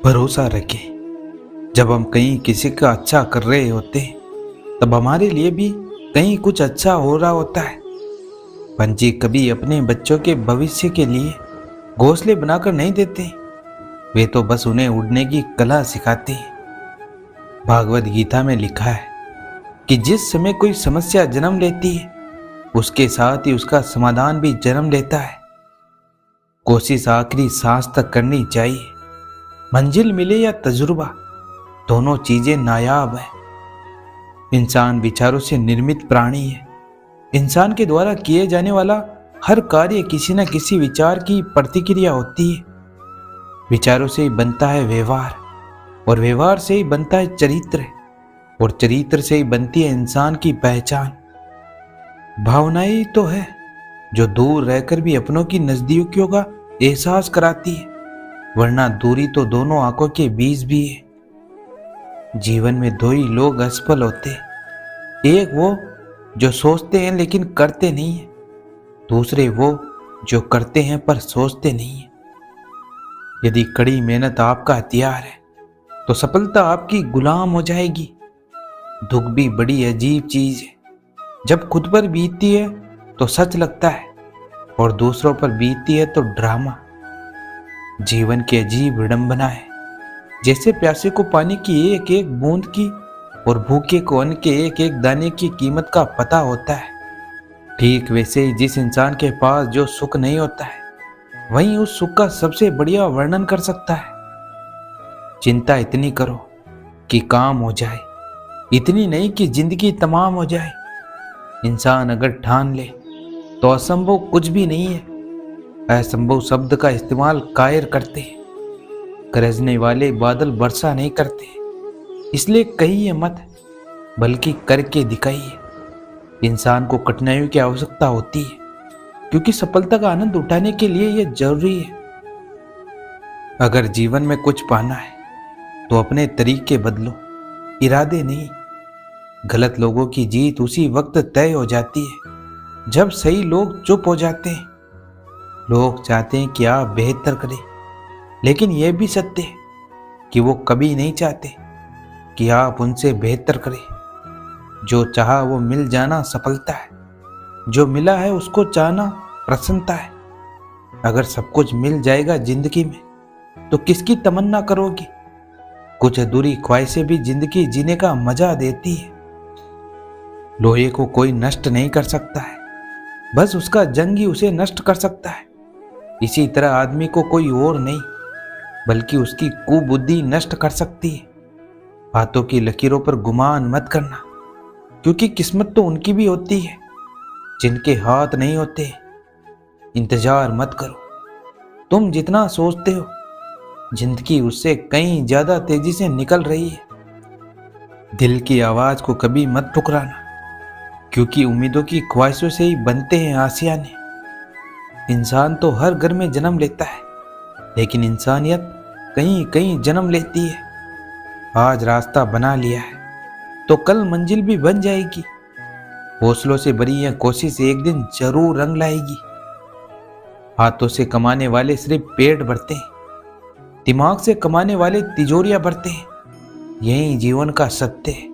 भरोसा रखें। जब हम कहीं किसी का अच्छा कर रहे होते हैं, तब हमारे लिए भी कहीं कुछ अच्छा हो रहा होता है। पंछी कभी अपने बच्चों के भविष्य के लिए घोंसले बनाकर नहीं देते, वे तो बस उन्हें उड़ने की कला सिखाते हैं। भागवत गीता में लिखा है कि जिस समय कोई समस्या जन्म लेती है, उसके साथ ही उसका समाधान भी जन्म लेता है। कोशिश आखिरी सांस तक करनी चाहिए। मंजिल मिले या तजुर्बा, दोनों चीजें नायाब है। इंसान विचारों से निर्मित प्राणी है। इंसान के द्वारा किए जाने वाला हर कार्य किसी न किसी विचार की प्रतिक्रिया होती है। विचारों से ही बनता है व्यवहार, और व्यवहार से ही बनता है चरित्र, और चरित्र से ही बनती है इंसान की पहचान। भावनाएं ही तो है जो दूर रहकर भी अपनों की नजदीकियों का एहसास कराती है, वरना दूरी तो दोनों आंखों के बीच भी है। जीवन में दो ही लोग असफल होते, एक वो जो सोचते हैं लेकिन करते नहीं है, दूसरे वो जो करते हैं पर सोचते नहीं है। यदि कड़ी मेहनत आपका हथियार है, तो सफलता आपकी गुलाम हो जाएगी। दुख भी बड़ी अजीब चीज है। जब खुद पर बीतती है तो सच लगता है, और दूसरों पर बीतती है तो ड्रामा। जीवन की अजीब विडंबना है। जैसे प्यासे को पानी की एक एक बूंद की और भूखे को अन्न के एक एक दाने की कीमत का पता होता है, ठीक वैसे ही जिस इंसान के पास जो सुख नहीं होता है, वहीं उस सुख का सबसे बढ़िया वर्णन कर सकता है। चिंता इतनी करो कि काम हो जाए, इतनी नहीं कि जिंदगी तमाम हो जाए। इंसान अगर ठान ले तो असंभव कुछ भी नहीं है। असंभव शब्द का इस्तेमाल कायर करते हैं। गरजने वाले बादल वर्षा नहीं करते, इसलिए कहिए मत, बल्कि करके दिखाइए। इंसान को कठिनाइयों की आवश्यकता होती है, क्योंकि सफलता का आनंद उठाने के लिए यह जरूरी है। अगर जीवन में कुछ पाना है तो अपने तरीके बदलो, इरादे नहीं। गलत लोगों की जीत उसी वक्त तय हो जाती है जब सही लोग चुप हो जाते हैं। लोग चाहते हैं कि आप बेहतर करें, लेकिन यह भी सत्य है कि वो कभी नहीं चाहते कि आप उनसे बेहतर करें। जो चाहा वो मिल जाना सफलता है, जो मिला है उसको चाहना प्रसन्नता है। अगर सब कुछ मिल जाएगा जिंदगी में, तो किसकी तमन्ना करोगी? कुछ अधूरी ख्वाहिशें भी जिंदगी जीने का मजा देती है। लोहे को कोई नष्ट नहीं कर सकता है, बस उसका जंग ही उसे नष्ट कर सकता है। इसी तरह आदमी को कोई और नहीं, बल्कि उसकी कुबुद्धि नष्ट कर सकती है। हाथों की लकीरों पर गुमान मत करना, क्योंकि किस्मत तो उनकी भी होती है जिनके हाथ नहीं होते। इंतजार मत करो। तुम जितना सोचते हो, जिंदगी उससे कहीं ज्यादा तेजी से निकल रही है। दिल की आवाज को कभी मत ठुकराना, क्योंकि उम्मीदों की ख्वाहिशों से ही बनते हैं आशियाने। इंसान तो हर घर में जन्म लेता है, लेकिन इंसानियत कहीं कहीं जन्म लेती है। आज रास्ता बना लिया है तो कल मंजिल भी बन जाएगी। हौसलों से भरी यह कोशिश एक दिन जरूर रंग लाएगी। हाथों से कमाने वाले सिर्फ पेट भरते हैं, दिमाग से कमाने वाले तिजोरियां भरते हैं। यही जीवन का सत्य है।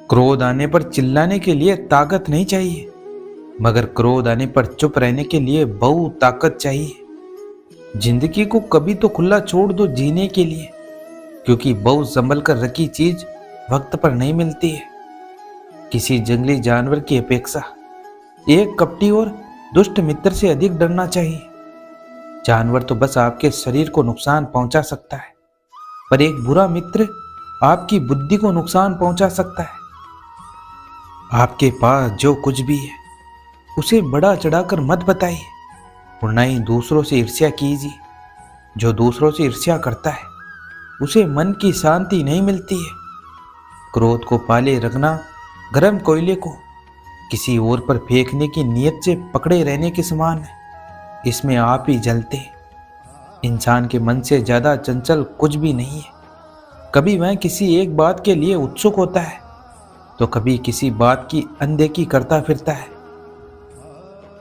क्रोध आने पर चिल्लाने के लिए ताकत नहीं चाहिए, मगर क्रोध आने पर चुप रहने के लिए बहुत ताकत चाहिए। जिंदगी को कभी तो खुला छोड़ दो जीने के लिए, क्योंकि बहुत संभल कर रखी चीज वक्त पर नहीं मिलती है। किसी जंगली जानवर की अपेक्षा एक कपटी और दुष्ट मित्र से अधिक डरना चाहिए। जानवर तो बस आपके शरीर को नुकसान पहुंचा सकता है, पर एक बुरा मित्र आपकी बुद्धि को नुकसान पहुंचा सकता है। आपके पास जो कुछ भी है उसे बड़ा चढ़ाकर मत बताइए, और न ही दूसरों से ईर्ष्या कीजिए। जो दूसरों से ईर्ष्या करता है उसे मन की शांति नहीं मिलती है। क्रोध को पाले रखना गर्म कोयले को किसी और पर फेंकने की नीयत से पकड़े रहने के समान है। इसमें आप ही जलते हैं। इंसान के मन से ज्यादा चंचल कुछ भी नहीं है। कभी वह किसी एक बात के लिए उत्सुक होता है, तो कभी किसी बात की अनदेखी करता फिरता है।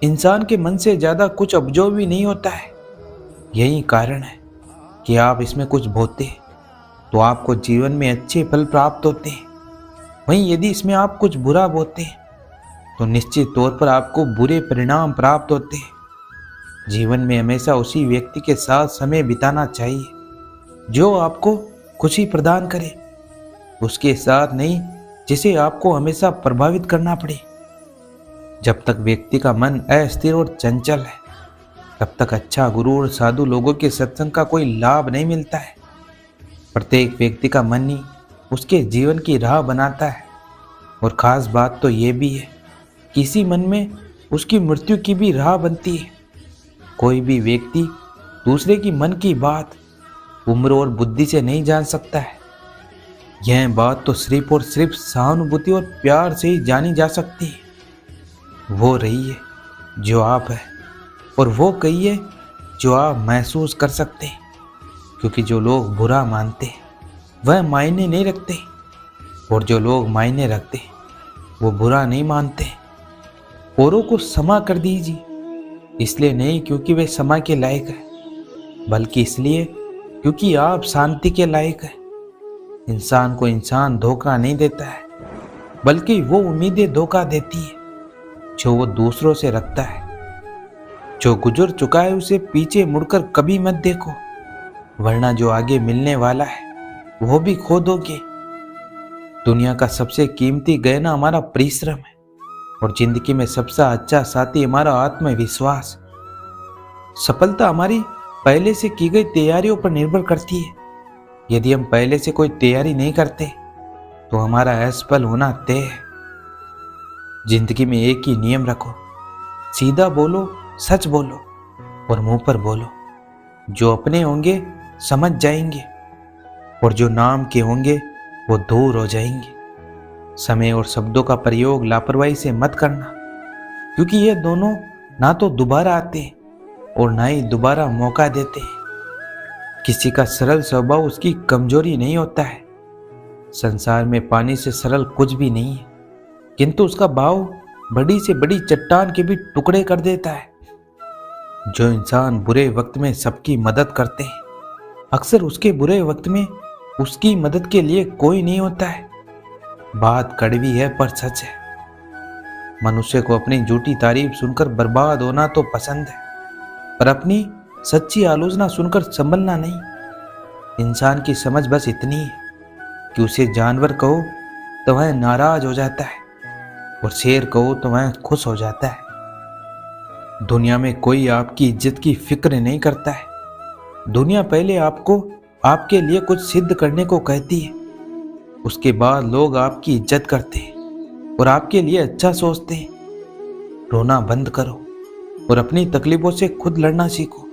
इंसान के मन से ज्यादा कुछ अबजो भी नहीं होता है। यही कारण है कि आप इसमें कुछ बोते तो आपको जीवन में अच्छे फल प्राप्त होते हैं, वहीं यदि इसमें आप कुछ बुरा बोते तो निश्चित तौर पर आपको बुरे परिणाम प्राप्त होते हैं। जीवन में हमेशा उसी व्यक्ति के साथ समय बिताना चाहिए जो आपको खुशी प्रदान करे, उसके साथ नहीं जिसे आपको हमेशा प्रभावित करना पड़े। जब तक व्यक्ति का मन अस्थिर और चंचल है तब तक अच्छा गुरु और साधु लोगों के सत्संग का कोई लाभ नहीं मिलता है। प्रत्येक व्यक्ति का मन ही उसके जीवन की राह बनाता है, और खास बात तो ये भी है कि इसी मन में उसकी मृत्यु की भी राह बनती है। कोई भी व्यक्ति दूसरे की मन की बात उम्र और बुद्धि से नहीं जान सकता है। यह बात तो सिर्फ और सिर्फ सहानुभूति और प्यार से ही जानी जा सकती है। वो रहिए जो आप है और वो कहिए जो आप महसूस कर सकते हैं, क्योंकि जो लोग बुरा मानते हैं वह मायने नहीं रखते, और जो लोग मायने रखते हैं वो बुरा नहीं मानते। औरों को क्षमा कर दीजिए, इसलिए नहीं क्योंकि वे क्षमा के लायक है, बल्कि इसलिए क्योंकि आप शांति के लायक है। इंसान को इंसान धोखा नहीं देता है, बल्कि वो उम्मीदें धोखा देती है जो वो दूसरों से रखता है। जो गुजर चुका है उसे पीछे मुड़कर कभी मत देखो, वरना जो आगे मिलने वाला है वो भी खो दोगे। दुनिया का सबसे कीमती गहना हमारा परिश्रम है, और जिंदगी में सबसे अच्छा साथी हमारा आत्मविश्वास। सफलता हमारी पहले से की गई तैयारियों पर निर्भर करती है। यदि हम पहले से कोई तैयारी नहीं करते तो हमारा असफल होना तय है। जिंदगी में एक ही नियम रखो, सीधा बोलो, सच बोलो और मुंह पर बोलो। जो अपने होंगे समझ जाएंगे, और जो नाम के होंगे वो दूर हो जाएंगे। समय और शब्दों का प्रयोग लापरवाही से मत करना, क्योंकि ये दोनों ना तो दोबारा आते और ना ही दोबारा मौका देते। किसी का सरल स्वभाव उसकी कमजोरी नहीं होता है। संसार में पानी से सरल कुछ भी नहीं है, किंतु उसका भाव बड़ी से बड़ी चट्टान के भी टुकड़े कर देता है। जो इंसान बुरे वक्त में सबकी मदद करते हैं, अक्सर उसके बुरे वक्त में उसकी मदद के लिए कोई नहीं होता है। बात कड़वी है पर सच है। मनुष्य को अपनी झूठी तारीफ सुनकर बर्बाद होना तो पसंद है, पर अपनी सच्ची आलोचना सुनकर संभलना नहीं। इंसान की समझ बस इतनी है कि उसे जानवर कहो तो वह नाराज हो जाता है, और शेर कहो तो वह खुश हो जाता है। दुनिया में कोई आपकी इज्जत की फिक्र नहीं करता है। दुनिया पहले आपको आपके लिए कुछ सिद्ध करने को कहती है, उसके बाद लोग आपकी इज्जत करते हैं और आपके लिए अच्छा सोचते हैं। रोना बंद करो और अपनी तकलीफों से खुद लड़ना सीखो,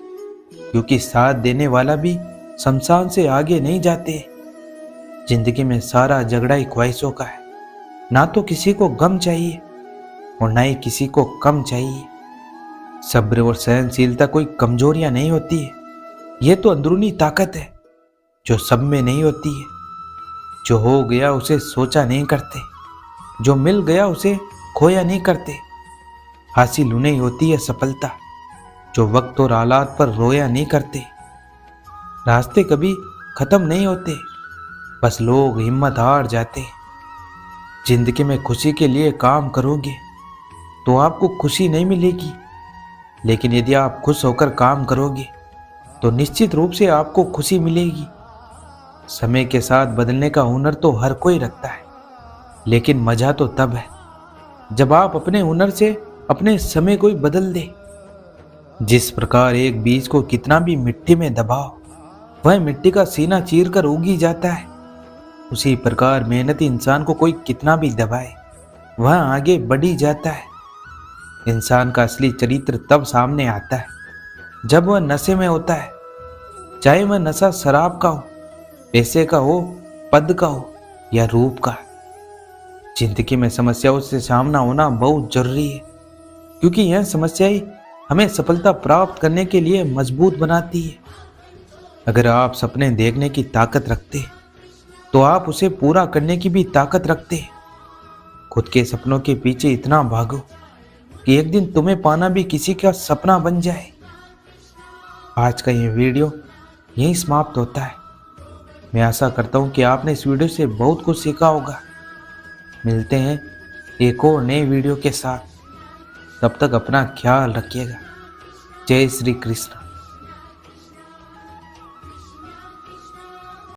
क्योंकि साथ देने वाला भी शमशान से आगे नहीं जाते। जिंदगी में सारा झगड़ा ही ख्वाहिशों का है। ना तो किसी को गम चाहिए और ना ही किसी को कम चाहिए। सब्र और सहनशीलता कोई कमजोरियां नहीं होती है, ये तो अंदरूनी ताकत है जो सब में नहीं होती है। जो हो गया उसे सोचा नहीं करते, जो मिल गया उसे खोया नहीं करते। हासिल उन्हें होती है सफलता जो वक्त और हालात पर रोया नहीं करते। रास्ते कभी खत्म नहीं होते, बस लोग हिम्मत हार जाते। जिंदगी में खुशी के लिए काम करोगे तो आपको खुशी नहीं मिलेगी, लेकिन यदि आप खुश होकर काम करोगे तो निश्चित रूप से आपको खुशी मिलेगी। समय के साथ बदलने का हुनर तो हर कोई रखता है, लेकिन मजा तो तब है जब आप अपने हुनर से अपने समय को ही बदल दे। जिस प्रकार एक बीज को कितना भी मिट्टी में दबाओ वह मिट्टी का सीना चीर कर उगी जाता है, उसी प्रकार मेहनती इंसान को कोई कितना भी दबाए वह आगे बढ़ी जाता है। इंसान का असली चरित्र तब सामने आता है जब वह नशे में होता है, चाहे वह नशा शराब का हो, पैसे का हो, पद का हो या रूप का। जिंदगी में समस्याओं से सामना होना बहुत जरूरी है, क्योंकि यह समस्याएं हमें सफलता प्राप्त करने के लिए मजबूत बनाती है। अगर आप सपने देखने की ताकत रखते तो आप उसे पूरा करने की भी ताकत रखते। खुद के सपनों के पीछे इतना भागो कि एक दिन तुम्हें पाना भी किसी का सपना बन जाए। आज का ये वीडियो यहीं समाप्त होता है। मैं आशा करता हूँ कि आपने इस वीडियो से बहुत कुछ सीखा होगा। मिलते हैं एक और नए वीडियो के साथ। तब तक अपना ख्याल रखिएगा। जय श्री कृष्ण।